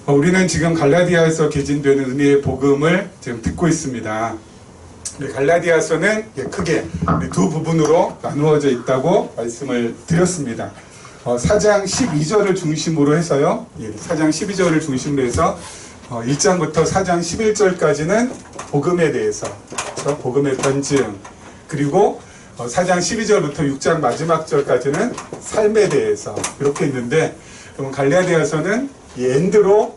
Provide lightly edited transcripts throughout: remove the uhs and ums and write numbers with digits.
우리는 지금 갈라디아에서 개진되는 은혜의 복음을 지금 듣고 있습니다. 갈라디아서는 크게 두 부분으로 나누어져 있다고 말씀을 드렸습니다. 4장 12절을 중심으로 해서요. 4장 12절을 중심으로 해서 1장부터 4장 11절까지는 복음에 대해서, 복음의 변증, 그리고 4장 12절부터 6장 마지막 절까지는 삶에 대해서 이렇게 있는데, 그럼 갈라디아서는 이 엔드로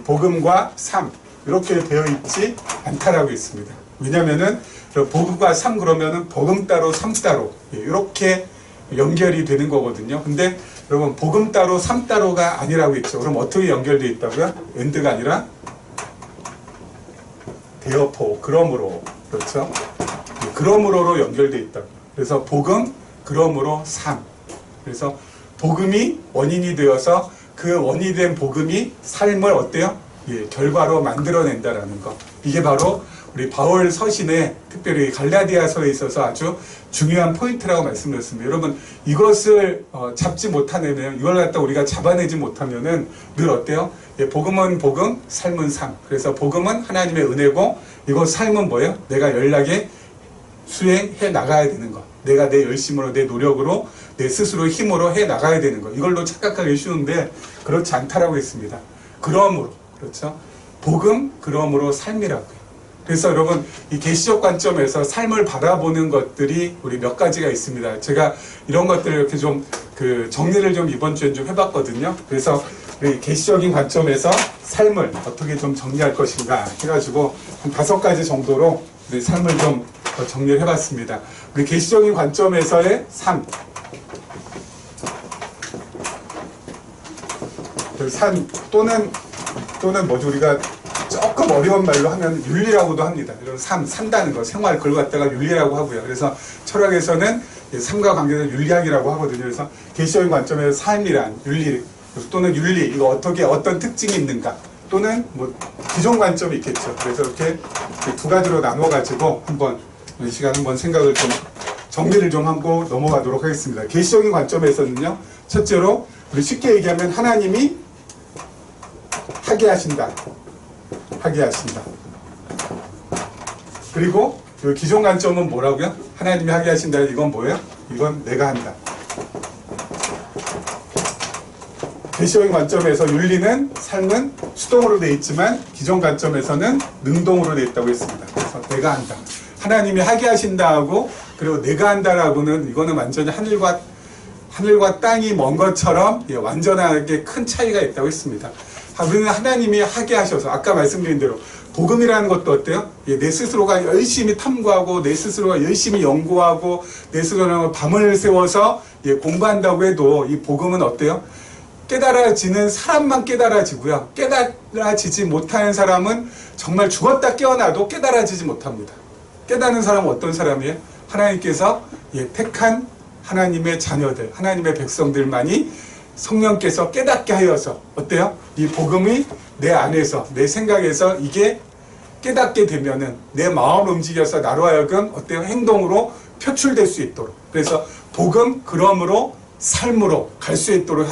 복음과 삶 이렇게 되어 있지 않다라고 있습니다. 왜냐면은 복음과 삶 그러면은 복음 따로 삶 따로 이렇게 연결이 되는 거거든요. 근데 여러분 복음 따로 삶 따로가 아니라고 했죠. 그럼 어떻게 연결되어 있다고요? 엔드가 아니라 데어포, 그러므로, 그렇죠? 그러므로로 연결되어 있다고. 그래서 복음, 그러므로 삶. 그래서 복음이 원인이 되어서 그 원인이 된 복음이 삶을 어때요? 결과로 만들어낸다라는 거. 이게 바로 우리 바울 서신에 특별히 갈라디아서에 있어서 아주 중요한 포인트라고 말씀드렸습니다. 여러분 이것을 잡지 못하면, 이걸 갖다 우리가 잡아내지 못하면은 늘 어때요? 복음은 복음, 삶은 삶. 그래서 복음은 하나님의 은혜고, 이거 삶은 뭐예요? 내가 연락에 수행해 나가야 되는 거. 내가 내 열심으로, 내 노력으로, 내 스스로 힘으로 해 나가야 되는 거. 이걸로 착각하기 쉬운데 그렇지 않다라고 했습니다. 그러므로, 그렇죠? 복음, 그러므로 삶이라고요. 그래서 여러분 이 계시적 관점에서 삶을 바라보는 것들이 우리 몇 가지가 있습니다. 제가 이런 것들을 이렇게 좀 정리를 좀 이번 주에 좀 해봤거든요. 그래서 우리 계시적인 관점에서 삶을 어떻게 좀 정리할 것인가 해가지고 한 5가지 정도로 우리 삶을 좀 정리를 해봤습니다. 우리 계시적인 관점에서의 삶. 삶 또는 뭐죠? 우리가 조금 어려운 말로 하면 윤리라고도 합니다. 이런 산다는 거, 생활, 그걸 갖다가 윤리라고 하고요. 그래서 철학에서는 삶과 관계에서 윤리학이라고 하거든요. 그래서 계시적인 관점에서 삶이란 윤리 또는 윤리, 이거 어떤 특징이 있는가, 또는 뭐 기존 관점이 있겠죠. 그래서 이렇게 2가지로 나눠가지고 한번 이 시간 한번 생각을 좀 정리를 좀 하고 넘어가도록 하겠습니다. 계시적인 관점에서는요, 첫째로 우리 쉽게 얘기하면 하나님이 하게 하신다. 그리고 기존 관점은 뭐라고요? 하나님이 하게 하신다. 이건 뭐예요? 이건 내가 한다. 계시적인 관점에서 윤리는, 삶은 수동으로 되어 있지만 기존 관점에서는 능동으로 되어 있다고 했습니다. 그래서 내가 한다. 하나님이 하게 하신다 하고, 그리고 내가 한다라고는 이거는 완전히 하늘과 땅이 먼 것처럼 완전하게 큰 차이가 있다고 했습니다. 우리는 하나님이 하게 하셔서, 아까 말씀드린 대로 복음이라는 것도 어때요? 내 스스로가 열심히 탐구하고, 내 스스로가 열심히 연구하고, 내 스스로가 밤을 새워서 공부한다고 해도 이 복음은 어때요? 깨달아지는 사람만 깨달아지고요. 깨달아지지 못하는 사람은 정말 죽었다 깨어나도 깨달아지지 못합니다. 깨닫는 사람은 어떤 사람이에요? 하나님께서 택한 하나님의 자녀들, 하나님의 백성들만이 성령께서 깨닫게 하여서 어때요? 이 복음이 내 안에서, 내 생각에서 이게 깨닫게 되면은 내 마음을 움직여서 나로 하여금 어때요? 행동으로 표출될 수 있도록. 그래서 복음, 그러므로 삶으로 갈 수 있도록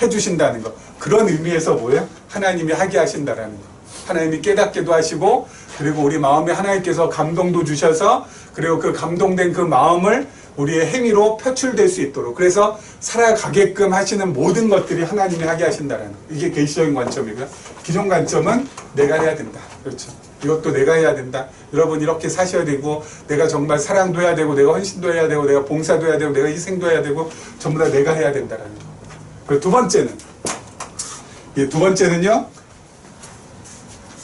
해주신다는 것. 그런 의미에서 뭐예요? 하나님이 하게 하신다라는 것. 하나님이 깨닫게도 하시고, 그리고 우리 마음에 하나님께서 감동도 주셔서, 그리고 그 감동된 그 마음을 우리의 행위로 표출될 수 있도록, 그래서 살아가게끔 하시는 모든 것들이 하나님이 하게 하신다는 것. 이게 계시적인 관점이고요. 기존 관점은 내가 해야 된다. 그렇죠. 이것도 내가 해야 된다. 여러분 이렇게 사셔야 되고, 내가 정말 사랑도 해야 되고, 내가 헌신도 해야 되고, 내가 봉사도 해야 되고, 내가 희생도 해야 되고, 전부 다 내가 해야 된다는 거. 그리고 두 번째는요,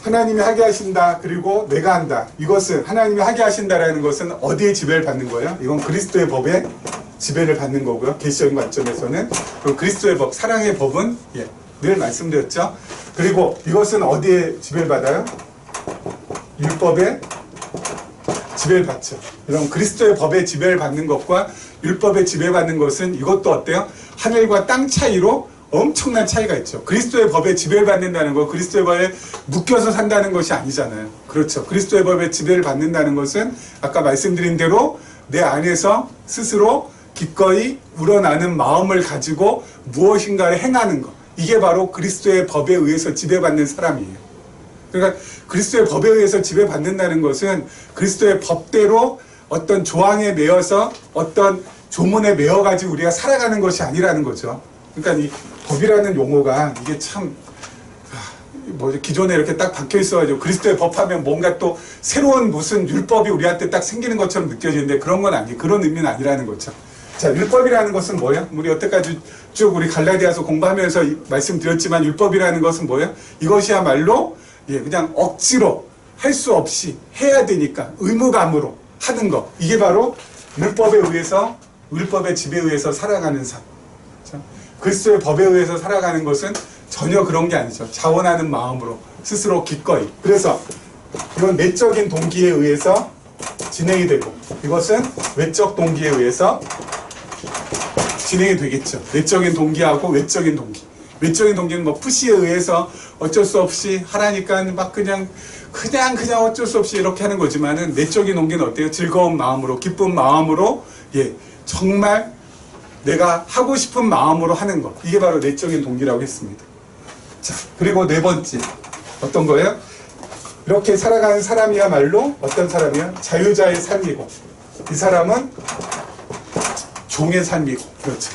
하나님이 하게 하신다. 그리고 내가 한다. 이것은 하나님이 하게 하신다라는 것은 어디에 지배를 받는 거예요? 이건 그리스도의 법에 지배를 받는 거고요. 계시적인 관점에서는. 그럼 그리스도의 법, 사랑의 법은 늘 말씀드렸죠. 그리고 이것은 어디에 지배를 받아요? 율법에 지배를 받죠. 여러분 그리스도의 법에 지배를 받는 것과 율법에 지배받는 것은 이것도 어때요? 하늘과 땅 차이로 엄청난 차이가 있죠. 그리스도의 법에 지배를 받는다는 거, 그리스도의 법에 묶여서 산다는 것이 아니잖아요. 그렇죠. 그리스도의 법에 지배를 받는다는 것은 아까 말씀드린 대로 내 안에서 스스로 기꺼이 우러나는 마음을 가지고 무엇인가를 행하는 것. 이게 바로 그리스도의 법에 의해서 지배받는 사람이에요. 그러니까 그리스도의 법에 의해서 지배받는다는 것은 그리스도의 법대로 어떤 조항에 매여서 어떤 조문에 매여가지고 우리가 살아가는 것이 아니라는 거죠. 그러니까 이 법이라는 용어가 이게 참 기존에 이렇게 딱 박혀 있어가지고 그리스도의 법하면 뭔가 또 새로운 무슨 율법이 우리한테 딱 생기는 것처럼 느껴지는데 그런 건 아니에요. 그런 의미는 아니라는 거죠. 자, 율법이라는 것은 뭐예요? 우리 여태까지 쭉 우리 갈라디아서 공부하면서 말씀드렸지만 율법이라는 것은 뭐예요? 이것이야말로 그냥 억지로 할 수 없이 해야 되니까 의무감으로 하는 것. 이게 바로 율법에 의해서, 율법의 지배에 의해서 살아가는 삶. 그리스도의 법에 의해서 살아가는 것은 전혀 그런 게 아니죠. 자원하는 마음으로 스스로 기꺼이. 그래서 이건 내적인 동기에 의해서 진행이 되고 이것은 외적 동기에 의해서 진행이 되겠죠. 내적인 동기하고 외적인 동기. 외적인 동기는 뭐 푸시에 의해서 어쩔 수 없이 하라니까 막 그냥 어쩔 수 없이 이렇게 하는 거지만은 내적인 동기는 어때요? 즐거운 마음으로, 기쁜 마음으로, 정말 내가 하고 싶은 마음으로 하는 것. 이게 바로 내적인 동기라고 했습니다. 자, 그리고 네 번째. 어떤 거예요? 이렇게 살아가는 사람이야말로 어떤 사람이야? 자유자의 삶이고, 이 사람은 종의 삶이고, 그렇죠.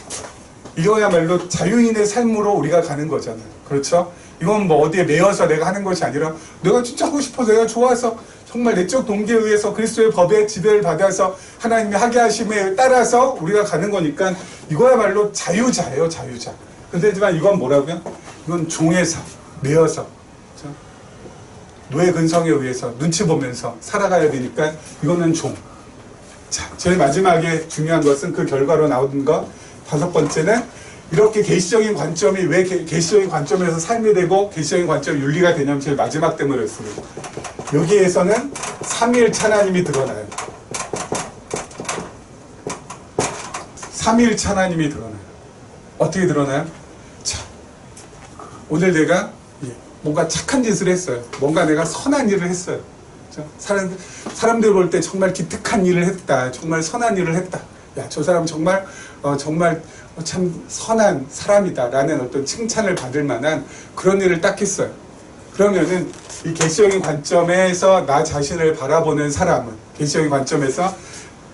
이거야말로 자유인의 삶으로 우리가 가는 거잖아요. 그렇죠? 이건 뭐 어디에 매여서 내가 하는 것이 아니라 내가 진짜 하고 싶어서 내가 좋아서 정말 내적 동기에 의해서 그리스도의 법에 지배를 받아서 하나님의 하게 하심에 따라서 우리가 가는 거니까 이거야말로 자유자예요. 자유자. 근데 하지만 이건 뭐라고요? 이건 종의 삶, 매여서 그렇죠? 노예 근성에 의해서 눈치 보면서 살아가야 되니까 이거는 종. 자, 제일 마지막에 중요한 것은 그 결과로 나오는 것 다섯 번째는 이렇게 계시적인 관점이 왜 계시적인 관점에서 삶이 되고 계시적인 관점이 윤리가 되냐면 제일 마지막 때문에 그랬습니다. 여기에서는 삼위일체 하나님이 드러나요. 삼위일체 하나님이 드러나요. 어떻게 드러나요? 자, 오늘 내가 뭔가 착한 짓을 했어요. 뭔가 내가 선한 일을 했어요. 사람들 볼 때 정말 기특한 일을 했다. 정말 선한 일을 했다. 야, 저 사람 정말 참 선한 사람이다 라는 어떤 칭찬을 받을 만한 그런 일을 딱 했어요. 그러면은 이 계시적인 관점에서 나 자신을 바라보는 사람은, 계시적인 관점에서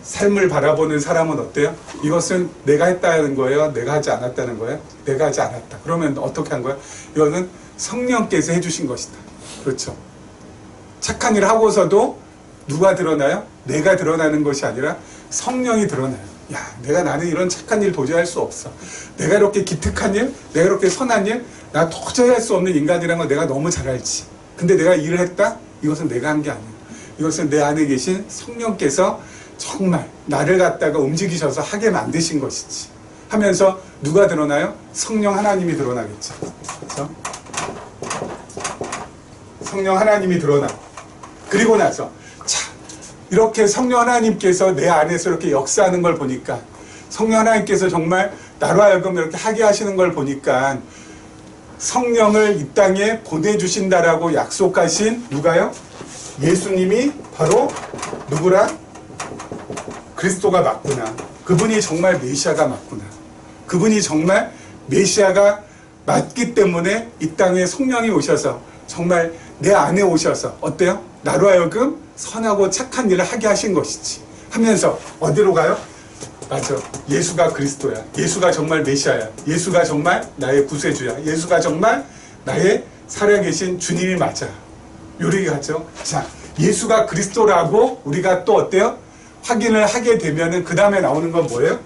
삶을 바라보는 사람은 어때요? 이것은 내가 했다는 거예요? 내가 하지 않았다는 거예요? 내가 하지 않았다. 그러면 어떻게 한 거예요? 이거는 성령께서 해주신 것이다. 그렇죠. 착한 일을 하고서도 누가 드러나요? 내가 드러나는 것이 아니라 성령이 드러나요. 야, 나는 이런 착한 일 도저히 할 수 없어. 내가 이렇게 기특한 일, 내가 이렇게 선한 일, 나 도저히 할 수 없는 인간이라는 걸 내가 너무 잘 알지. 근데 내가 일을 했다? 이것은 내가 한 게 아니야. 이것은 내 안에 계신 성령께서 정말 나를 갖다가 움직이셔서 하게 만드신 것이지. 하면서 누가 드러나요? 성령 하나님이 드러나겠죠. 그렇죠? 성령 하나님이 드러나. 그리고 나서 이렇게 성령 하나님께서 내 안에서 이렇게 역사하는 걸 보니까 성령 하나님께서 정말 나로 하여금 이렇게 하게 하시는 걸 보니까 성령을 이 땅에 보내주신다라고 약속하신 누가요? 예수님이 바로 누구라? 그리스도가 맞구나. 그분이 정말 메시아가 맞구나. 그분이 정말 메시아가 맞기 때문에 이 땅에 성령이 오셔서 정말 내 안에 오셔서 어때요? 나로 하여금 선하고 착한 일을 하게 하신 것이지 하면서 어디로 가요? 맞아. 예수가 그리스도야. 예수가 정말 메시아야. 예수가 정말 나의 구세주야. 예수가 정말 나의 살아계신 주님이 맞아. 요렇게 가죠. 자, 예수가 그리스도라고 우리가 또 어때요? 확인을 하게 되면은 그 다음에 나오는 건 뭐예요?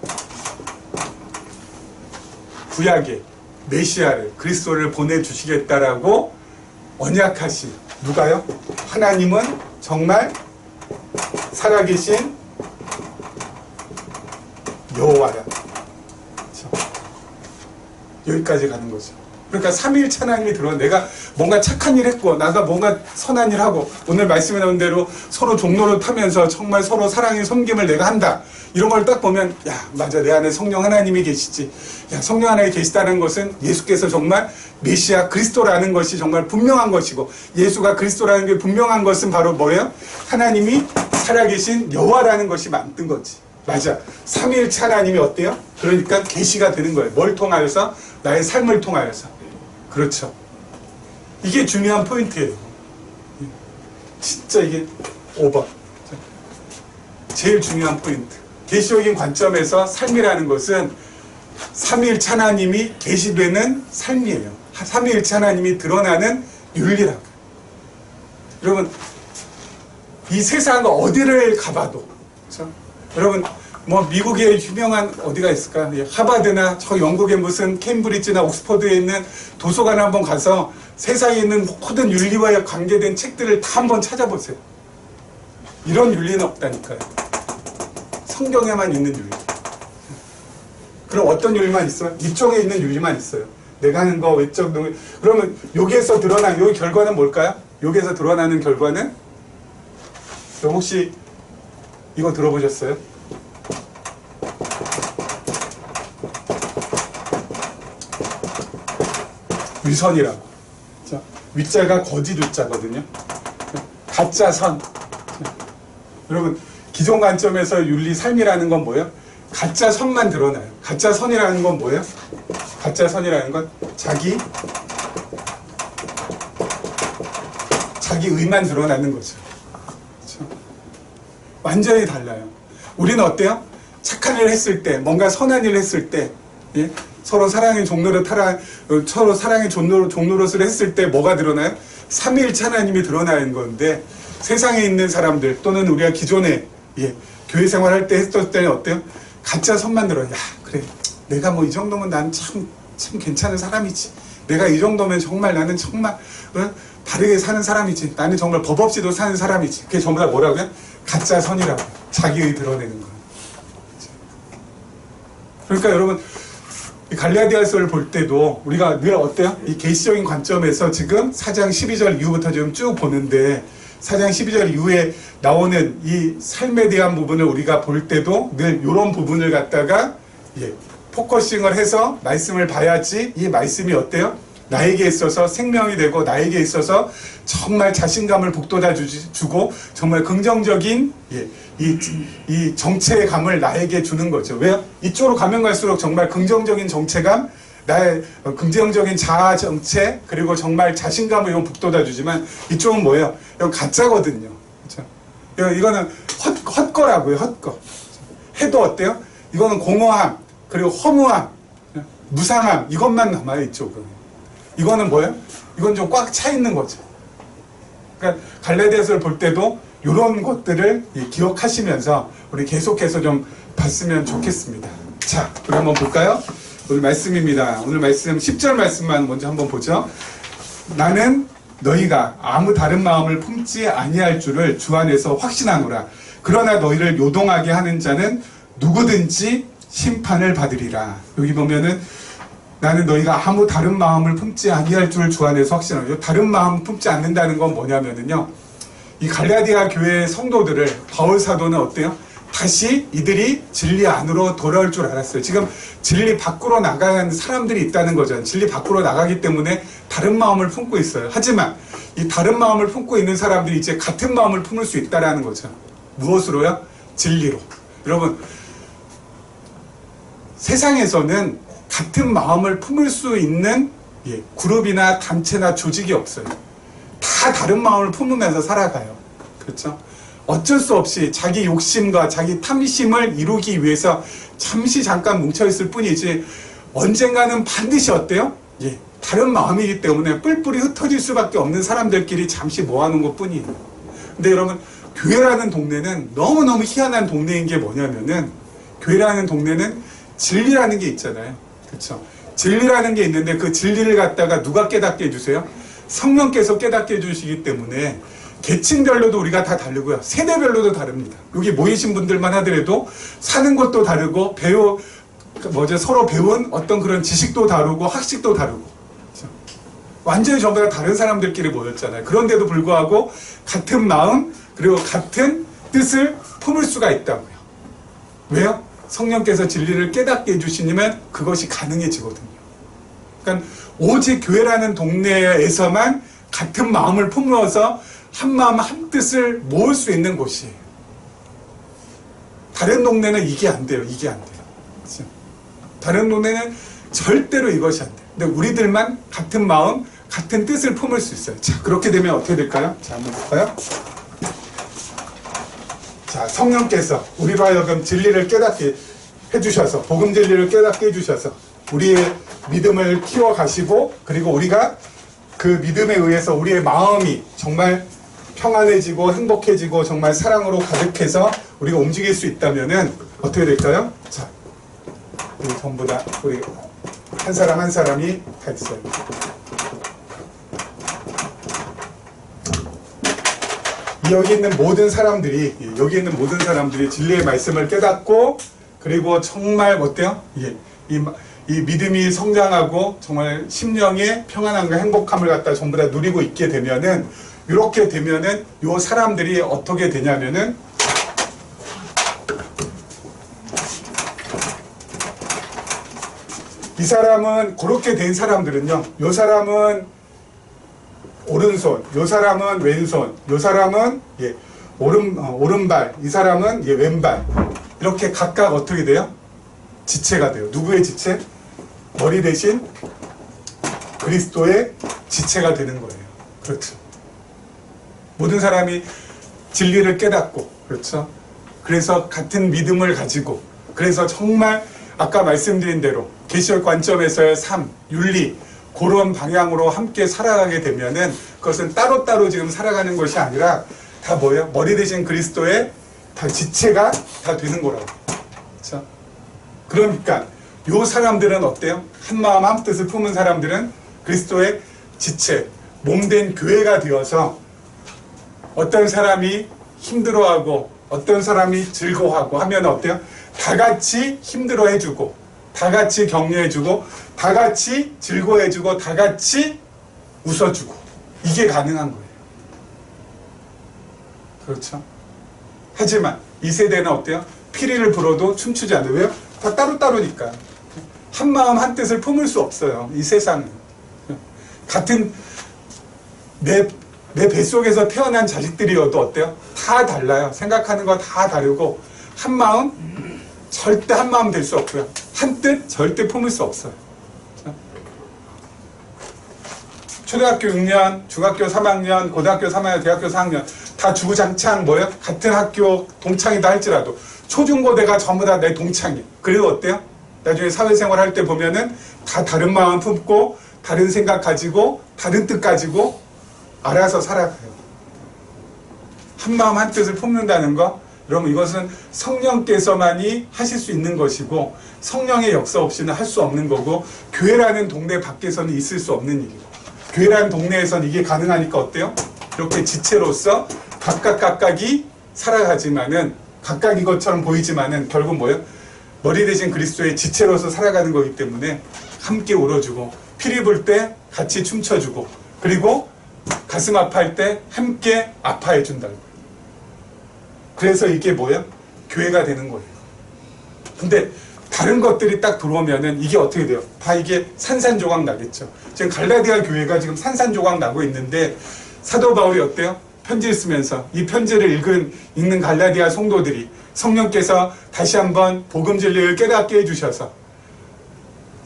구약의 메시아를 그리스도를 보내주시겠다라고 언약하신 누가요? 하나님은 정말 살아계신 여호와야. 그렇죠? 여기까지 가는 거죠. 그러니까 삼위일체 하나님이 들어온 내가 뭔가 착한 일 했고 나가 뭔가 선한 일 하고 오늘 말씀에 나온 대로 서로 종로를 타면서 정말 서로 사랑의 섬김을 내가 한다. 이런 걸 딱 보면 야 맞아 내 안에 성령 하나님이 계시지. 야 성령 하나님이 계시다는 것은 예수께서 정말 메시아 그리스도라는 것이 정말 분명한 것이고 예수가 그리스도라는 게 분명한 것은 바로 뭐예요? 하나님이 살아계신 여호와라는 것이 만든 거지. 맞아. 삼위일체 하나님이 어때요? 그러니까 계시가 되는 거예요. 뭘 통하여서? 나의 삶을 통하여서. 그렇죠. 이게 중요한 포인트예요. 진짜 이게 5번. 제일 중요한 포인트. 계시적인 관점에서 삶이라는 것은 삼위일체 하나님이 계시되는 삶이에요. 삼위일체 하나님이 드러나는 윤리라고. 여러분, 이 세상 어디를 가봐도, 그렇죠? 여러분, 뭐 미국에 유명한 어디가 있을까? 하버드나 저 영국의 무슨 캠브리지나 옥스퍼드에 있는 도서관에 한번 가서 세상에 있는 모든 윤리와 관계된 책들을 다 한번 찾아보세요. 이런 윤리는 없다니까요. 성경에만 있는 윤리. 그럼 어떤 윤리만 있어요? 이쪽에 있는 윤리만 있어요. 내가 하는 거 외적 능력. 그러면 여기에서 드러난 여기 결과는 뭘까요? 여기에서 드러나는 결과는 혹시 이거 들어보셨어요? 위선이라고. 자, 위자가 거짓 위자거든요. 가짜 선. 자, 여러분, 기존 관점에서 윤리 삶이라는 건 뭐예요? 가짜 선만 드러나요. 가짜 선이라는 건 뭐예요? 가짜 선이라는 건 자기 의만 드러나는 거죠. 그렇죠? 완전히 달라요. 우리는 어때요? 착한 일을 했을 때, 뭔가 선한 일을 했을 때, 예? 서로 사랑의 서로 사랑의 종노릇을 했을 때 뭐가 드러나요? 삼위일체 하나님이 드러나는 건데, 세상에 있는 사람들 또는 우리가 기존에 교회 생활할 때 했을 때는 어때요? 가짜 선만 들어요. 야, 그래, 내가 뭐 이 정도면 난 참 괜찮은 사람이지. 내가 이 정도면 정말 나는 정말 바르게 사는 사람이지. 나는 정말 법 없이도 사는 사람이지. 그게 전부 다 뭐라고요? 가짜 선이라고. 자기의 드러내는 거예요. 그러니까 여러분, 이 갈라디아서를 볼 때도 우리가 늘 어때요? 이 계시적인 관점에서 지금 4장 12절 이후부터 지금 쭉 보는데, 4장 12절 이후에 나오는 이 삶에 대한 부분을 우리가 볼 때도 늘 이런 부분을 갖다가 포커싱을 해서 말씀을 봐야지 이 말씀이 어때요? 나에게 있어서 생명이 되고 나에게 있어서 정말 자신감을 북돋아 주고 정말 긍정적인 이 정체감을 나에게 주는 거죠. 왜요? 이쪽으로 가면 갈수록 정말 긍정적인 정체감, 나의 긍정적인 자아 정체, 그리고 정말 자신감을 이건 북돋아 주지만 이쪽은 뭐예요? 이건 가짜거든요. 그렇죠? 이거는 헛거라고요. 헛거. 해도 어때요? 이거는 공허함, 그리고 허무함, 무상함, 이것만 남아요. 이쪽은. 이거는 뭐예요? 이건 좀 꽉 차 있는 거죠. 그러니까 갈라디아서를 볼 때도 이런 것들을 기억하시면서 우리 계속해서 좀 봤으면 좋겠습니다. 자, 우리 한번 볼까요? 오늘 말씀입니다. 오늘 말씀 10절 말씀만 먼저 한번 보죠. 나는 너희가 아무 다른 마음을 품지 아니할 줄을 주 안에서 확신하노라. 그러나 너희를 요동하게 하는 자는 누구든지 심판을 받으리라. 여기 보면은 나는 너희가 아무 다른 마음을 품지 아니할 줄 주 안에서 확신하노라. 다른 마음 품지 않는다는 건 뭐냐면은요, 이 갈라디아 교회의 성도들을 바울 사도는 어때요? 다시 이들이 진리 안으로 돌아올 줄 알았어요. 지금 진리 밖으로 나가는 사람들이 있다는 거죠. 진리 밖으로 나가기 때문에 다른 마음을 품고 있어요. 하지만 이 다른 마음을 품고 있는 사람들이 이제 같은 마음을 품을 수 있다는 거죠. 무엇으로요? 진리로. 여러분, 세상에서는 같은 마음을 품을 수 있는 그룹이나 단체나 조직이 없어요. 다 다른 마음을 품으면서 살아가요. 그렇죠? 어쩔 수 없이 자기 욕심과 자기 탐심을 이루기 위해서 잠깐 뭉쳐있을 뿐이지 언젠가는 반드시 어때요? 다른 마음이기 때문에 뿔뿔이 흩어질 수밖에 없는 사람들끼리 잠시 모아놓은 것 뿐이에요. 근데 여러분, 교회라는 동네는 너무너무 희한한 동네인 게 뭐냐면은, 교회라는 동네는 진리라는 게 있잖아요. 그렇죠? 진리라는 게 있는데 그 진리를 갖다가 누가 깨닫게 해주세요? 성령께서 깨닫게 해주시기 때문에 계층별로도 우리가 다 다르고요. 세대별로도 다릅니다. 여기 모이신 분들만 하더라도 사는 것도 다르고 서로 배운 어떤 그런 지식도 다르고 학식도 다르고, 그렇죠? 완전히 전부 다 다른 사람들끼리 모였잖아요. 그런데도 불구하고 같은 마음 그리고 같은 뜻을 품을 수가 있다고요. 왜요? 성령께서 진리를 깨닫게 해주시면 그것이 가능해지거든요. 그러니까 오직 교회라는 동네에서만 같은 마음을 품어서 한 마음 한 뜻을 모을 수 있는 곳이에요. 다른 동네는 이게 안 돼요. 이게 안 돼요. 그렇죠? 다른 동네는 절대로 이것이 안 돼. 근데 우리들만 같은 마음, 같은 뜻을 품을 수 있어요. 자, 그렇게 되면 어떻게 될까요? 자, 한번 볼까요? 자, 성령께서 우리로 하여금 진리를 깨닫게 해주셔서, 복음 진리를 깨닫게 해주셔서 우리의 믿음을 키워가시고, 그리고 우리가 그 믿음에 의해서 우리의 마음이 정말 평안해지고 행복해지고 정말 사랑으로 가득해서 우리가 움직일 수 있다면은 어떻게 될까요? 자, 우리 전부 다 우리 한 사람 한 사람이 다 있어요. 여기 있는 모든 사람들이 진리의 말씀을 깨닫고, 그리고 정말 어때요? 이 믿음이 성장하고 정말 심령의 평안함과 행복함을 갖다 전부 다 누리고 있게 되면은, 이렇게 되면은 요 사람들이 어떻게 되냐면은 이 사람은, 그렇게 된 사람들은요, 요 사람은 오른손, 요 사람은 왼손, 요 사람은 오른발, 이 사람은 왼발, 이렇게 각각 어떻게 돼요? 지체가 돼요. 누구의 지체? 머리 대신 그리스도의 지체가 되는 거예요. 그렇죠. 모든 사람이 진리를 깨닫고, 그렇죠. 그래서 같은 믿음을 가지고, 그래서 정말 아까 말씀드린 대로 계시록 관점에서의 삶, 윤리, 그런 방향으로 함께 살아가게 되면은 그것은 따로따로 지금 살아가는 것이 아니라 다 뭐예요? 머리 대신 그리스도의 다 지체가 다 되는 거라고. 그렇죠? 그러니까 요 사람들은 어때요? 한 마음 한 뜻을 품은 사람들은 그리스도의 지체, 몸된 교회가 되어서 어떤 사람이 힘들어하고 어떤 사람이 즐거워하고 하면 어때요? 다 같이 힘들어해주고, 다 같이 격려해주고, 다 같이 즐거워해주고, 다 같이 웃어주고, 이게 가능한 거예요. 그렇죠? 하지만 이 세대는 어때요? 피리를 불어도 춤추지 않아요. 왜요? 다 따로따로니까. 한 마음 한 뜻을 품을 수 없어요. 이 세상은. 같은 내 뱃속에서 태어난 자식들이어도 어때요? 다 달라요. 생각하는 거 다 다르고, 한 마음 절대 한 마음 될 수 없고요. 한 뜻 절대 품을 수 없어요. 초등학교 6년, 중학교 3학년, 고등학교 3학년, 대학교 4학년 다 주구장창 뭐예요? 같은 학교 동창이다 할지라도 초중고대가 전부 다 내 동창이에요. 그리고 어때요? 나중에 사회생활 할 때 보면은 다 다른 마음 품고, 다른 생각 가지고, 다른 뜻 가지고 알아서 살아가요. 한 마음 한 뜻을 품는다는 거, 여러분 이것은 성령께서만이 하실 수 있는 것이고, 성령의 역사 없이는 할 수 없는 거고, 교회라는 동네 밖에서는 있을 수 없는 일이고, 교회라는 동네에서는 이게 가능하니까 어때요? 이렇게 지체로서 각각이 살아가지만은, 각각인 것처럼 보이지만은 결국 뭐예요? 머리 대신 그리스도의 지체로서 살아가는 거기 때문에 함께 울어주고, 피리 불 때 같이 춤춰주고, 그리고 가슴 아파할 때 함께 아파해 준다는 거예요. 그래서 이게 뭐예요? 교회가 되는 거예요. 근데 다른 것들이 딱 들어오면은 이게 어떻게 돼요? 다 이게 산산조각 나겠죠. 지금 갈라디아 교회가 지금 산산조각 나고 있는데, 사도 바울이 어때요? 편지를 쓰면서 이 편지를 읽는 갈라디아 성도들이 성령께서 다시 한번 복음 진리를 깨닫게 해주셔서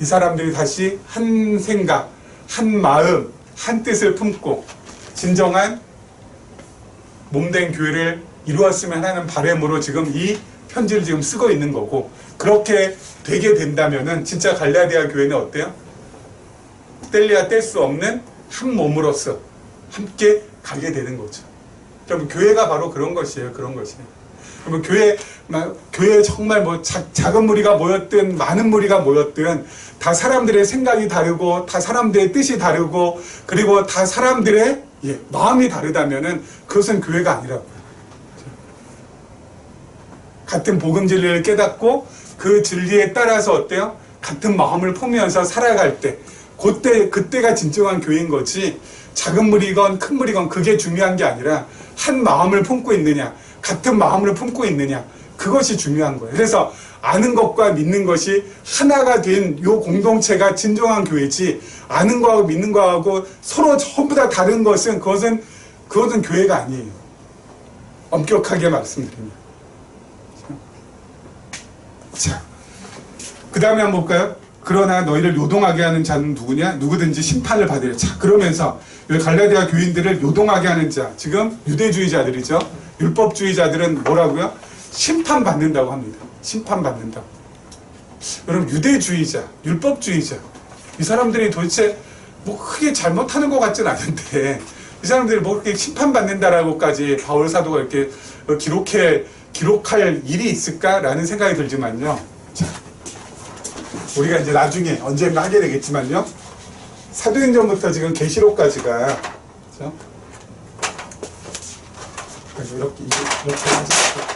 이 사람들이 다시 한 생각, 한 마음, 한 뜻을 품고 진정한 몸된 교회를 이루었으면 하는 바람으로 지금 이 편지를 지금 쓰고 있는 거고, 그렇게 되게 된다면은 진짜 갈라디아 교회는 어때요? 뗄래야 뗄 수 없는 한 몸으로서 함께 가게 되는 거죠. 여러분 교회가 바로 그런 것이에요. 그런 것이에요. 여러분 교회에 정말 뭐 작은 무리가 모였든 많은 무리가 모였든 다 사람들의 생각이 다르고, 다 사람들의 뜻이 다르고, 그리고 다 사람들의 마음이 다르다면은 그것은 교회가 아니라고요. 같은 복음 진리를 깨닫고 그 진리에 따라서 어때요? 같은 마음을 품으면서 살아갈 때, 그때가 진정한 교회인 거지, 작은 무리건 큰 무리건 그게 중요한 게 아니라 한 마음을 품고 있느냐, 같은 마음을 품고 있느냐, 그것이 중요한 거예요. 그래서 아는 것과 믿는 것이 하나가 된 요 공동체가 진정한 교회지, 아는 거하고 믿는 거하고 서로 전부 다 다른 것은 그것은 교회가 아니에요. 엄격하게 말씀드립니다. 자, 그 다음에 한번 볼까요? 그러나 너희를 요동하게 하는 자는 누구냐? 누구든지 심판을 받으려. 자, 그러면서 갈라디아 교인들을 요동하게 하는 자, 지금 유대주의자들이죠. 율법주의자들은 뭐라고요? 심판받는다고 합니다. 심판받는다고. 여러분, 유대주의자, 율법주의자, 이 사람들이 도대체 뭐 크게 잘못하는 것 같진 않은데 이 사람들이 뭐 그렇게 심판받는다라고까지 바울 사도가 이렇게 기록할 일이 있을까라는 생각이 들지만요. 자, 우리가 이제 나중에 언젠가 하게 되겠지만요. 사도행전부터 지금 계시록까지가, 그렇죠? 이렇게 하시죠.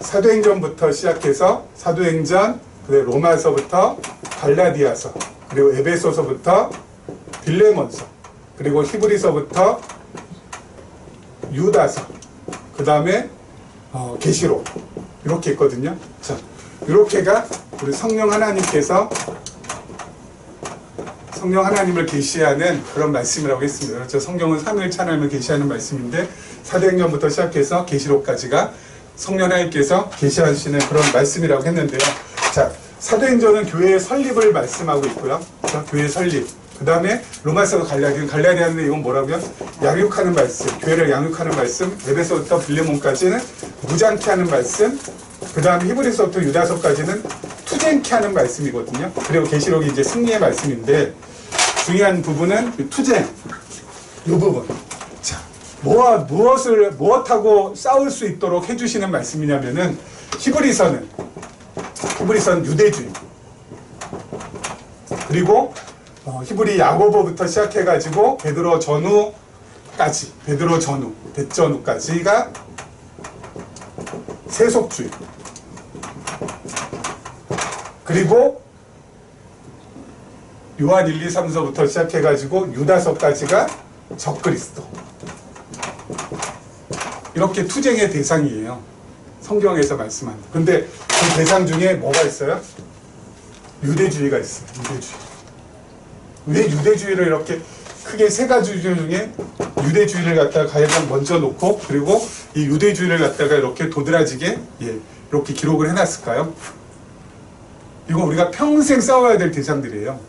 사도행전부터 시작해서 사도행전, 그리고 로마서부터 갈라디아서, 그리고 에베소서부터 빌레몬서, 그리고 히브리서부터 유다서, 그 다음에 계시록, 이렇게 있거든요. 자, 이렇게가 우리 성령 하나님을 계시하는 그런 말씀이라고 했습니다. 그렇죠? 성경은 삼위일체 하나님을 계시하는 말씀인데 사도행전부터 시작해서 계시록까지가 성령 하나님께서 계시하시는 그런 말씀이라고 했는데요. 자, 사도행전은 교회의 설립을 말씀하고 있고요. 그렇죠? 교회의 설립. 그 다음에 로마서도 갈라디아는 이건 뭐라고요? 양육하는 말씀, 교회를 양육하는 말씀. 에베소부터 빌레몬까지는 무장케 하는 말씀. 그 다음에 히브리서부터 유다서까지는 투쟁케 하는 말씀이거든요. 그리고 계시록이 이제 승리의 말씀인데 중요한 부분은 투쟁, 이 부분. 자, 무엇하고 싸울 수 있도록 해주시는 말씀이냐면은 히브리서는 유대주의. 그리고 히브리 야고보부터 시작해가지고 베드로 대전후까지가 세속주의. 그리고 요한 1, 2, 3서부터 시작해가지고 유다서까지가 적그리스도. 이렇게 투쟁의 대상이에요. 성경에서 말씀하는. 근데 그 대상 중에 뭐가 있어요? 유대주의가 있어요. 유대주의. 왜 유대주의를 이렇게 크게 세 가지 중에 유대주의를 갖다가 가장 먼저 놓고 그리고 이 유대주의를 갖다가 이렇게 도드라지게 이렇게 기록을 해놨을까요? 이거 우리가 평생 싸워야 될 대상들이에요.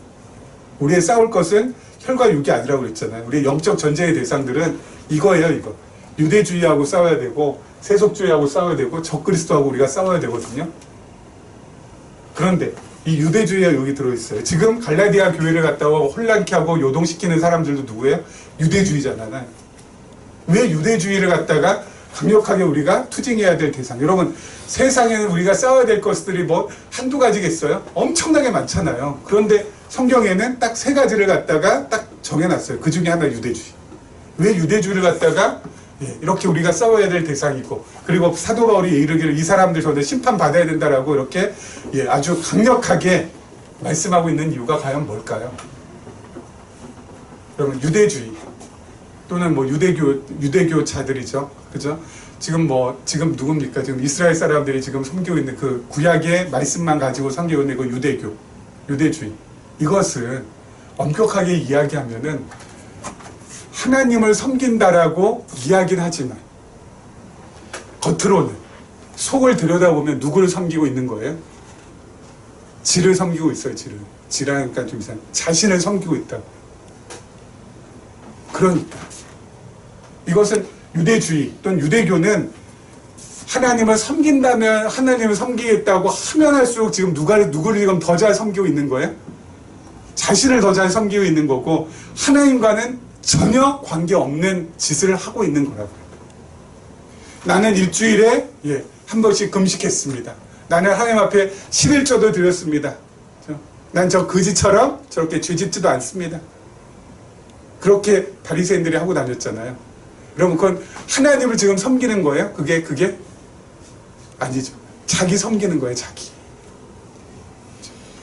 우리의 싸울 것은 혈과 육이 아니라고 그랬잖아요. 우리의 영적 전쟁의 대상들은 이거예요, 이거. 유대주의하고 싸워야 되고 세속주의하고 싸워야 되고 적그리스도하고 우리가 싸워야 되거든요. 그런데 이 유대주의가 여기 들어있어요. 지금 갈라디아 교회를 갖다가 혼란케 하고 요동시키는 사람들도 누구예요? 유대주의잖아요. 왜 유대주의를 갖다가 강력하게 우리가 투쟁해야 될 대상. 여러분, 세상에는 우리가 싸워야 될 것들이 뭐 한두 가지겠어요? 엄청나게 많잖아요. 그런데 성경에는 딱 세 가지를 갖다가 딱 정해놨어요. 그 중에 하나 유대주의. 왜 유대주의를 갖다가 이렇게 우리가 싸워야 될 대상이고, 그리고 사도 바울이 이르기를 이 사람들 저들 심판받아야 된다라고 이렇게 아주 강력하게 말씀하고 있는 이유가 과연 뭘까요? 여러분, 유대주의 또는 뭐 유대교자들이죠. 그죠? 지금 누굽니까? 지금 이스라엘 사람들이 지금 섬기고 있는 그 구약의 말씀만 가지고 섬기고 있는 그 유대주의. 이것은 엄격하게 이야기하면은 하나님을 섬긴다라고 이야기는 하지만 겉으로는 속을 들여다보면 누구를 섬기고 있는 거예요? 지를 섬기고 있어요. 지라니까 좀 이상. 자신을 섬기고 있다. 그러니까 이것은 유대주의 또는 유대교는 하나님을 섬긴다면 하나님을 섬기겠다고 하면 할수록 지금 누구를 지금 더 잘 섬기고 있는 거예요? 자신을 더 잘 섬기고 있는 거고 하나님과는 전혀 관계없는 짓을 하고 있는 거라고요. 나는 일주일에 한 번씩 금식했습니다. 나는 하나님 앞에 11조도 드렸습니다. 난 저 거지처럼 저렇게 죄짓지도 않습니다. 그렇게 바리새인들이 하고 다녔잖아요. 여러분, 그건 하나님을 지금 섬기는 거예요? 그게 아니죠. 자기 섬기는 거예요.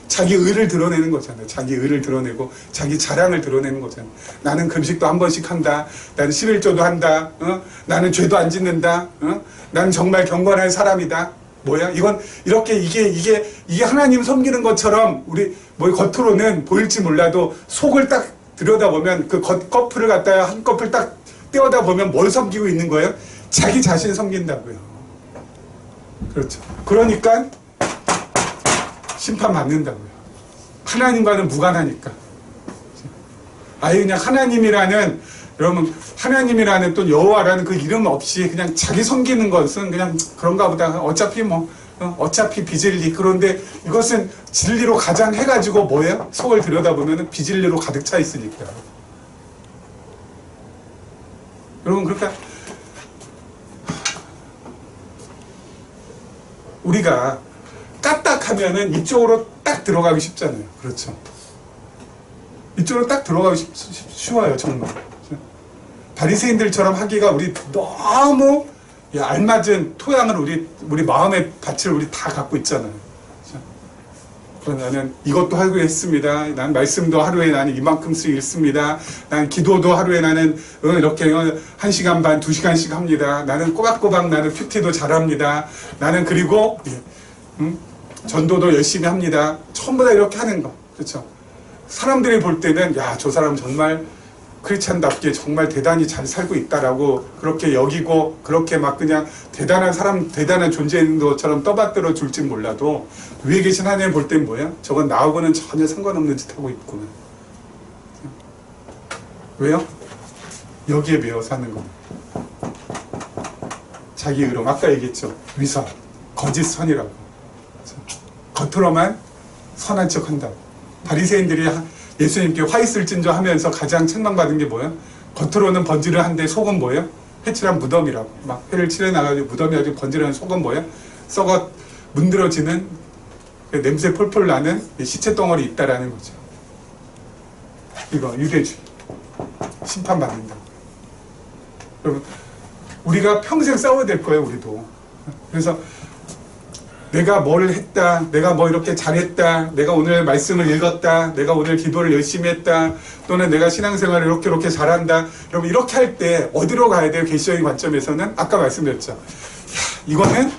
자기 의를 드러내는 거잖아요. 자기 의를 드러내고 자기 자랑을 드러내는 거잖아요. 나는 금식도 한 번씩 한다. 나는 11조도 한다. 나는 죄도 안 짓는다. 나는 정말 경건한 사람이다. 뭐야? 이건 이렇게 이게 하나님 섬기는 것처럼 우리 뭐 겉으로는 보일지 몰라도 속을 딱 들여다보면 그 겉꺼풀을 갖다가 한 커플 딱 떼어다 보면 뭘 섬기고 있는 거예요? 자기 자신 섬긴다고요. 그렇죠. 그러니까 심판받는다고요. 하나님과는 무관하니까. 아예 그냥 하나님이라는, 여러분, 하나님이라는 또 여호와라는 그 이름 없이 그냥 자기 섬기는 것은 그냥 그런가 보다. 어차피 비진리. 그런데 이것은 진리로 가장 해가지고 뭐예요? 속을 들여다보면 비진리로 가득 차 있으니까. 여러분, 그러니까 우리가 까딱하면은 이쪽으로 딱 들어가기 쉽잖아요. 그렇죠. 이쪽으로 딱 들어가기 쉬워요, 정말. 바리새인들처럼 하기가 우리 너무 알맞은 토양을 우리 마음의 밭을 우리 다 갖고 있잖아요. 나는 이것도 하고 있습니다. 난 말씀도 하루에 나는 이만큼씩 읽습니다. 난 기도도 하루에 나는 이렇게 1시간 반, 2시간씩 합니다. 나는 꼬박꼬박 나는 큐티도 잘합니다. 나는 그리고 전도도 열심히 합니다. 전부 다 이렇게 하는 거. 그렇죠? 사람들이 볼 때는 야, 저 사람 정말 크리스찬답게 정말 대단히 잘 살고 있다라고 그렇게 여기고 그렇게 막 그냥 대단한 사람, 대단한 존재인 것처럼 떠받들어 줄지 몰라도 위에 계신 하나님 볼 땐 뭐야? 저건 나하고는 전혀 상관없는 짓 하고 있구나. 왜요? 여기에 매여 사는 거. 자기 의로, 아까 얘기했죠. 위선, 거짓 선이라고. 겉으로만 선한 척 한다고. 바리새인들이 예수님께 화 있을진저 하면서 가장 책망받은 게 뭐예요? 겉으로는 번지를 한데 속은 뭐예요? 회칠한 무덤이라고. 막 회를 칠해나가지고 무덤이 아주 번지르는 속은 뭐예요? 썩어 문드러지는 냄새 폴폴 나는 시체 덩어리 있다라는 거죠. 이거 유대주의. 심판받는다. 여러분, 우리가 평생 싸워야 될 거예요, 우리도. 그래서 내가 뭘 했다, 내가 뭐 이렇게 잘했다, 내가 오늘 말씀을 읽었다, 내가 오늘 기도를 열심히 했다, 또는 내가 신앙생활을 이렇게 잘한다. 여러분, 이렇게 할 때 어디로 가야 돼요? 계시적인 관점에서는? 아까 말씀드렸죠. 야, 이거는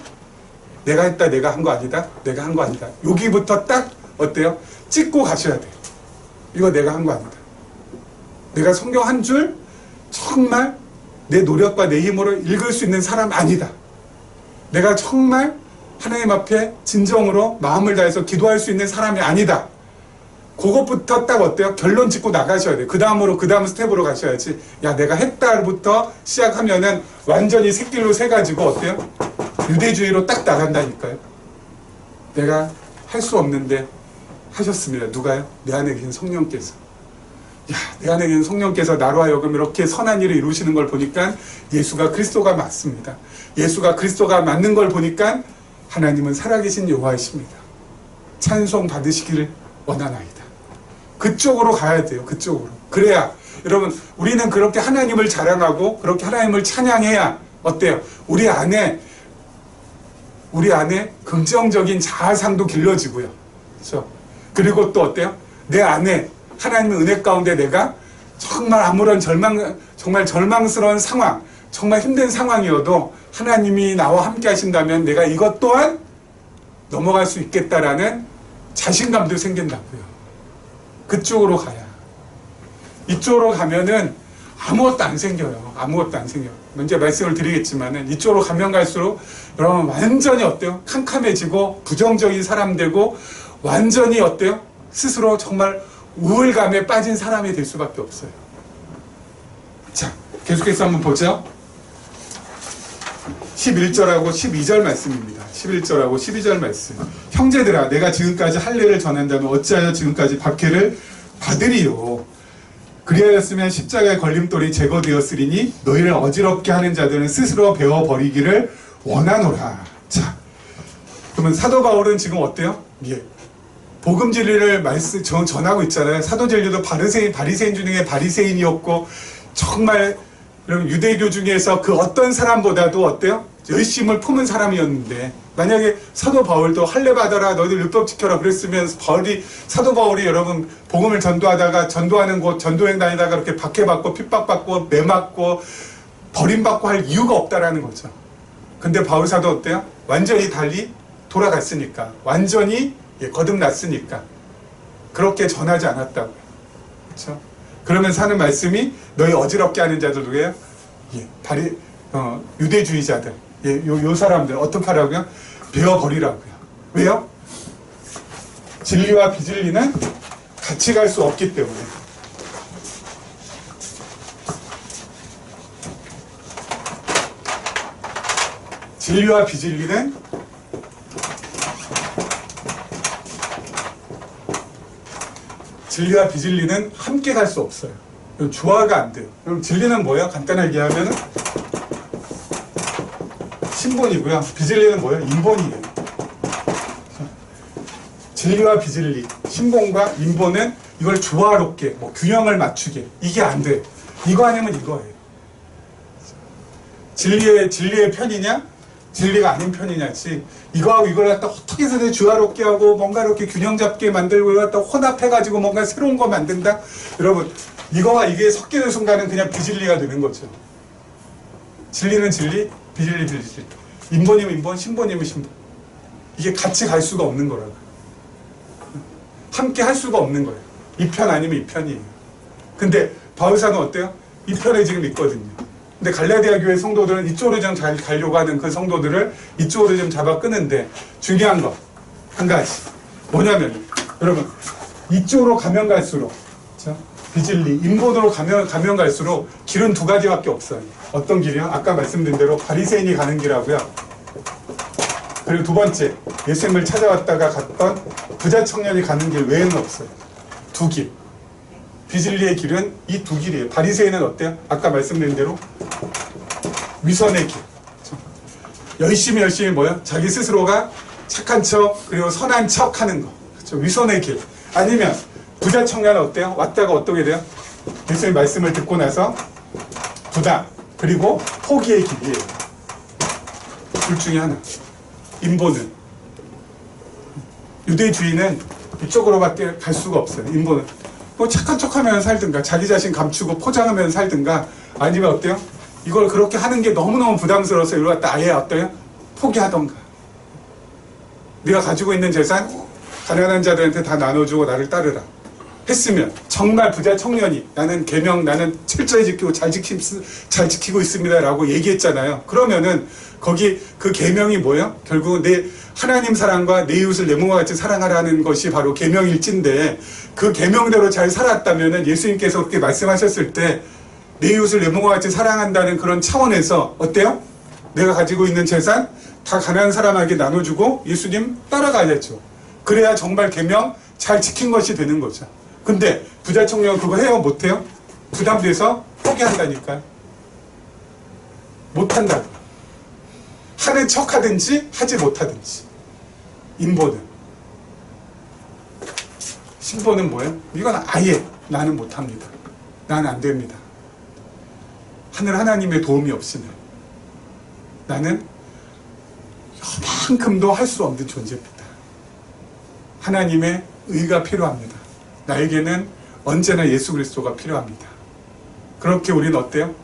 내가 했다, 내가 한 거 아니다, 내가 한 거 아니다. 여기부터 딱 어때요? 찍고 가셔야 돼요. 이거 내가 한 거 아니다. 내가 성경 한 줄 정말 내 노력과 내 힘으로 읽을 수 있는 사람 아니다. 내가 정말 하나님 앞에 진정으로 마음을 다해서 기도할 수 있는 사람이 아니다. 그것부터 딱 어때요? 결론 짓고 나가셔야 돼요. 그 다음 스텝으로 가셔야지. 야, 내가 했다부터 시작하면은 완전히 새길로 새가지고 어때요? 유대주의로 딱 나간다니까요. 내가 할 수 없는데 하셨습니다. 누가요? 내 안에 계신 성령께서. 야, 내 안에 계신 성령께서 나로 하여금 이렇게 선한 일을 이루시는 걸 보니까 예수가 그리스도가 맞습니다. 예수가 그리스도가 맞는 걸 보니까 하나님은 살아계신 여호와이십니다. 찬송 받으시기를 원하나이다. 그쪽으로 가야 돼요. 그쪽으로. 그래야 여러분, 우리는 그렇게 하나님을 자랑하고 그렇게 하나님을 찬양해야 어때요? 우리 안에 긍정적인 자아상도 길러지고요. 그렇죠? 그리고 또 어때요? 내 안에 하나님의 은혜 가운데 내가 정말 아무런 정말 절망스러운 상황, 정말 힘든 상황이어도 하나님이 나와 함께 하신다면 내가 이것 또한 넘어갈 수 있겠다라는 자신감도 생긴다고요. 그쪽으로 가야. 이쪽으로 가면은 아무것도 안 생겨요. 아무것도 안 생겨요. 먼저 말씀을 드리겠지만은 이쪽으로 가면 갈수록 여러분 완전히 어때요? 캄캄해지고 부정적인 사람 되고 완전히 어때요? 스스로 정말 우울감에 빠진 사람이 될 수밖에 없어요. 자, 계속해서 한번 보죠. 11절하고 12절 말씀입니다. 11절하고 12절 말씀. 형제들아, 내가 지금까지 할례를 전한다면 어찌하여 지금까지 박해를 받으리요. 그리하였으면 십자가의 걸림돌이 제거되었으리니 너희를 어지럽게 하는 자들은 스스로 베어버리기를 원하노라. 자, 그러면 사도 바울은 지금 어때요? 예. 복음 진리를 전하고 있잖아요. 사도 진리도 바리새인 중에 바리새인이었고 정말 여러분 유대교 중에서 그 어떤 사람보다도 어때요? 열심을 품은 사람이었는데 만약에 사도 바울도 할례 받아라, 너희들 율법 지켜라 그랬으면 사도 바울이 여러분 복음을 전도하다가 전도하는 곳 전도행 다니다가 그렇게 박해받고 핍박받고 매맞고 버림받고 할 이유가 없다라는 거죠. 근데 바울 사도 어때요? 완전히 달리 돌아갔으니까, 완전히 거듭났으니까 그렇게 전하지 않았다고요. 그렇죠? 그러면서 하는 말씀이 너희 어지럽게 하는 자들 누구예요? 유대주의자들. 요 사람들 어떻게 하라고요? 베어버리라고요. 왜요? 진리와 비진리는 같이 갈 수 없기 때문에. 진리와 비진리는 함께 갈 수 없어요. 조화가 안 돼요. 그럼 진리는 뭐예요? 간단하게 얘기하면 신본이고요. 비진리는 뭐예요? 인본이에요. 진리와 비진리, 신본과 인본은 이걸 조화롭게, 균형을 맞추게, 이게 안 돼. 이거 아니면 이거예요. 진리의 편이냐? 진리가 아닌 편이냐지. 이거하고 이걸 갖다 어떻게 해서 조화롭게 하고 뭔가 이렇게 균형 잡게 만들고 이걸 갖다 혼합해가지고 뭔가 새로운 거 만든다? 여러분, 이거와 이게 섞이는 순간은 그냥 비진리가 되는 거죠. 진리는 진리, 비진리. 인본이면 인본, 신본이면 신본. 이게 같이 갈 수가 없는 거라고요. 함께 할 수가 없는 거예요. 이 편 아니면 이 편이에요. 근데 바울사는 어때요? 이 편에 지금 있거든요. 근데 갈라디아 교회 성도들은 이쪽으로 좀 잘 가려고 하는 그 성도들을 이쪽으로 좀 잡아 끄는데 중요한 거 한 가지 뭐냐면 여러분 이쪽으로 가면 갈수록 비진리, 인본으로 가면 갈수록 길은 두 가지밖에 없어요. 어떤 길이요? 아까 말씀드린 대로 바리새인이 가는 길하고요. 그리고 두 번째 예수님을 찾아왔다가 갔던 부자 청년이 가는 길 외에는 없어요. 두 길. 비진리의 길은 이 두 길이에요. 바리새인은 어때요? 아까 말씀드린 대로 위선의 길. 열심히 뭐요? 자기 스스로가 착한 척 그리고 선한 척 하는 거. 그렇죠? 위선의 길. 아니면 부자 청년은 어때요? 왔다가 어떻게 돼요? 예수님 말씀을 듣고 나서 부다 그리고 포기의 길이에요. 둘 중에 하나. 인본은 유대주의는 이쪽으로밖에 갈 수가 없어요. 인본은 착한 척하면 살든가 자기 자신 감추고 포장하면 살든가 아니면 어때요? 이걸 그렇게 하는 게 너무너무 부담스러워서 이걸 갖다 아예 어때요? 포기하던가 네가 가지고 있는 재산 가난한 자들한테 다 나눠주고 나를 따르라 했으면 정말 부자 청년이 나는 계명 나는 철저히 지키고 잘 지키고 있습니다 라고 얘기했잖아요. 그러면은 거기 그 계명이 뭐예요? 결국은 내 하나님 사랑과 내 이웃을 내 몸과 같이 사랑하라는 것이 바로 계명일진데 그 계명대로 잘 살았다면은 예수님께서 그렇게 말씀하셨을 때 내 이웃을 내 몸과 같이 사랑한다는 그런 차원에서 어때요? 내가 가지고 있는 재산 다 가난한 사람에게 나눠주고 예수님 따라가야죠. 그래야 정말 계명 잘 지킨 것이 되는 거죠. 근데 부자 청년 그거 해요? 못해요? 부담돼서 포기한다니까요. 못한다고. 하는 척 하든지 하지 못하든지. 인본은. 신본은 뭐예요? 이건 아예 나는 못합니다. 나는 안 됩니다. 하늘 하나님의 도움이 없으면 나는 요만큼도 할 수 없는 존재입니다. 하나님의 의가 필요합니다. 나에게는 언제나 예수 그리스도가 필요합니다. 그렇게 우리는 어때요?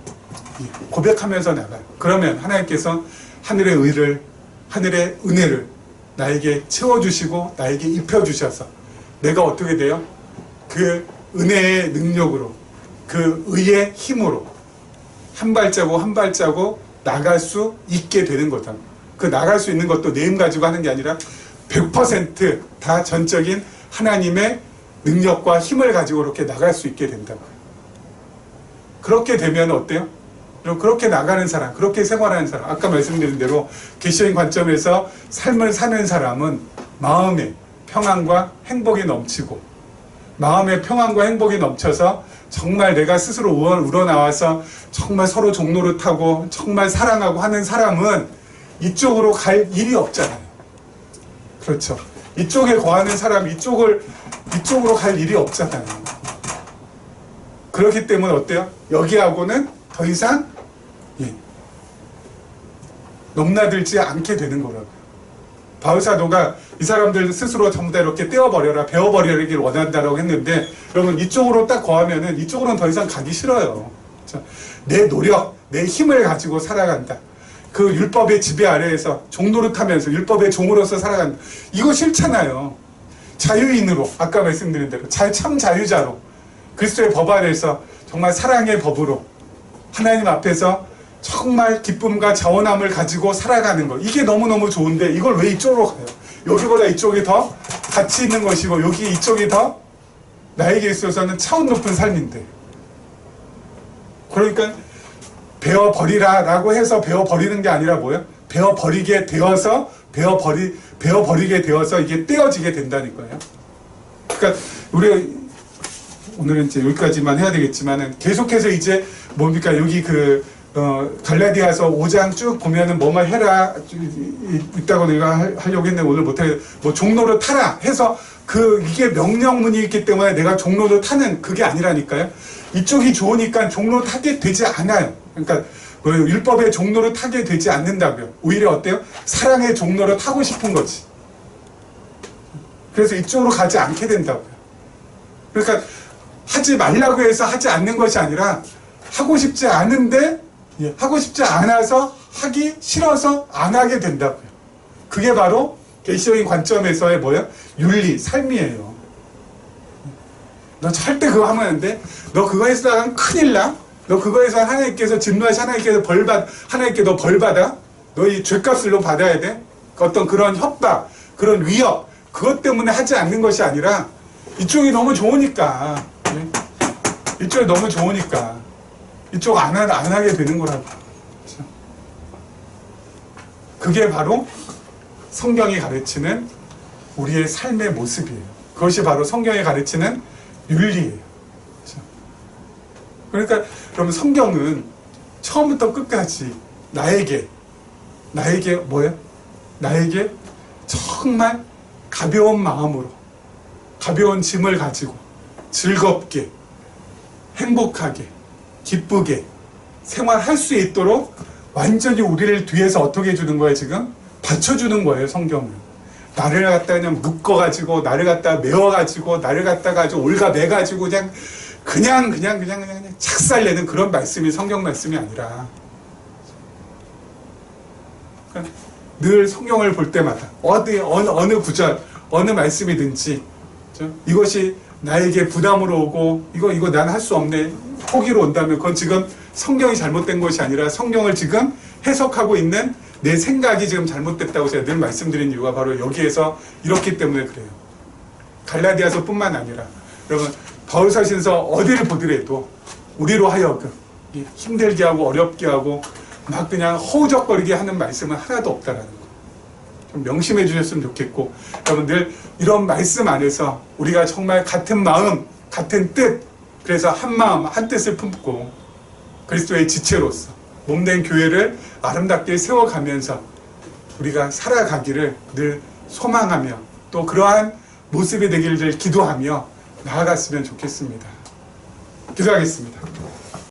고백하면서 나가요. 그러면 하나님께서 하늘의 의를, 하늘의 은혜를 나에게 채워주시고 나에게 입혀주셔서 내가 어떻게 돼요? 그 은혜의 능력으로 그 의의 힘으로 한 발자국 한 발자국 나갈 수 있게 되는 거다. 그 나갈 수 있는 것도 내 힘 가지고 하는 게 아니라 100% 다 전적인 하나님의 능력과 힘을 가지고 이렇게 나갈 수 있게 된다고요. 그렇게 되면 어때요? 그렇게 나가는 사람, 그렇게 생활하는 사람, 아까 말씀드린 대로 계시적인 관점에서 삶을 사는 사람은 마음에 평안과 행복이 넘치고 마음의 평안과 행복이 넘쳐서 정말 내가 스스로 우러나와서 정말 서로 종노릇하고 정말 사랑하고 하는 사람은 이쪽으로 갈 일이 없잖아요. 그렇죠. 이쪽에 거하는 사람이 이쪽으로 갈 일이 없잖아요. 그렇기 때문에 어때요? 여기하고는 더 이상 넘나들지 않게 되는 거라고요. 바울사도가 이 사람들 스스로 전부 다 이렇게 떼어버려라, 베어버리기를 원한다라고 했는데 여러분 이쪽으로 딱 거하면은 이쪽으로는 더 이상 가기 싫어요. 내 노력, 내 힘을 가지고 살아간다. 그 율법의 지배 아래에서 종노릇하면서 율법의 종으로서 살아간다. 이거 싫잖아요. 자유인으로 아까 말씀드린 대로 참 자유자로 그리스도의 법 아래에서 정말 사랑의 법으로 하나님 앞에서 정말 기쁨과 자원함을 가지고 살아가는 거, 이게 너무너무 좋은데 이걸 왜 이쪽으로 가요? 여기보다 이쪽이 더 가치 있는 것이고 여기 이쪽이 더 나에게 있어서는 차원 높은 삶인데, 그러니까 베어버리라 라고 해서 베어버리는 게 아니라 뭐예요? 베어버리게 되어서 베어버리게 되어서 이게 떼어지게 된다니까요. 그러니까 우리가 오늘은 이제 여기까지만 해야 되겠지만은 계속해서 이제 뭡니까, 여기 갈라디아서 5장 쭉 보면은 뭐만 해라 있다고 내가 하려고 했는데 오늘 못해. 뭐 종로를 타라 해서 이게 명령문이 있기 때문에 내가 종로를 타는 그게 아니라니까요. 이쪽이 좋으니까 종로 타게 되지 않아요. 그러니까 율법의 종로를 타게 되지 않는다고요. 오히려 어때요? 사랑의 종로를 타고 싶은 거지. 그래서 이쪽으로 가지 않게 된다고요. 그러니까 하지 말라고 해서 하지 않는 것이 아니라 하고 싶지 않은데 하고 싶지 않아서 하기 싫어서 안 하게 된다고요. 그게 바로 계시적인 관점에서의 뭐예요? 윤리, 삶이에요. 너 절대 그거 하면 안 돼. 너 그거 해서 큰일 나. 너 그거 해서 하나님께서 진노하시, 하나님께서 하나님께 너 벌 받아. 너 이 죄값을 너 받아야 돼. 어떤 그런 협박, 그런 위협, 그것 때문에 하지 않는 것이 아니라 이쪽이 너무 좋으니까, 이쪽이 너무 좋으니까 이쪽 안 하게 되는 거라고. 그렇죠? 그게 바로 성경이 가르치는 우리의 삶의 모습이에요. 그것이 바로 성경이 가르치는 윤리예요. 그렇죠? 그러니까 여러분, 성경은 처음부터 끝까지 나에게 뭐예요? 나에게 정말 가벼운 마음으로, 가벼운 짐을 가지고 즐겁게, 행복하게, 기쁘게 생활할 수 있도록 완전히 우리를 뒤에서 어떻게 해주는 거예요? 지금 받쳐주는 거예요. 성경은 나를 갖다 그냥 묶어가지고, 나를 갖다 메워가지고, 나를 갖다가 아주 올가매가지고 그냥 착살내는 그런 말씀이 성경 말씀이 아니라, 그러니까 늘 성경을 볼 때마다 어느 구절, 어느 말씀이든지 이것이 나에게 부담으로 오고 이거 난 할 수 없네, 포기로 온다면 그건 지금 성경이 잘못된 것이 아니라 성경을 지금 해석하고 있는 내 생각이 지금 잘못됐다고 제가 늘 말씀드린 이유가 바로 여기에서 이렇기 때문에 그래요. 갈라디아서 뿐만 아니라 여러분, 바울서신서 어디를 보더라도 우리로 하여금 힘들게 하고 어렵게 하고 막 그냥 허우적거리게 하는 말씀은 하나도 없다라는 거 좀 명심해 주셨으면 좋겠고, 여러분 늘 이런 말씀 안에서 우리가 정말 같은 마음, 같은 뜻, 그래서 한 마음, 한 뜻을 품고 그리스도의 지체로서 몸된 교회를 아름답게 세워가면서 우리가 살아가기를 늘 소망하며 또 그러한 모습이 되기를 기도하며 나아갔으면 좋겠습니다. 기도하겠습니다.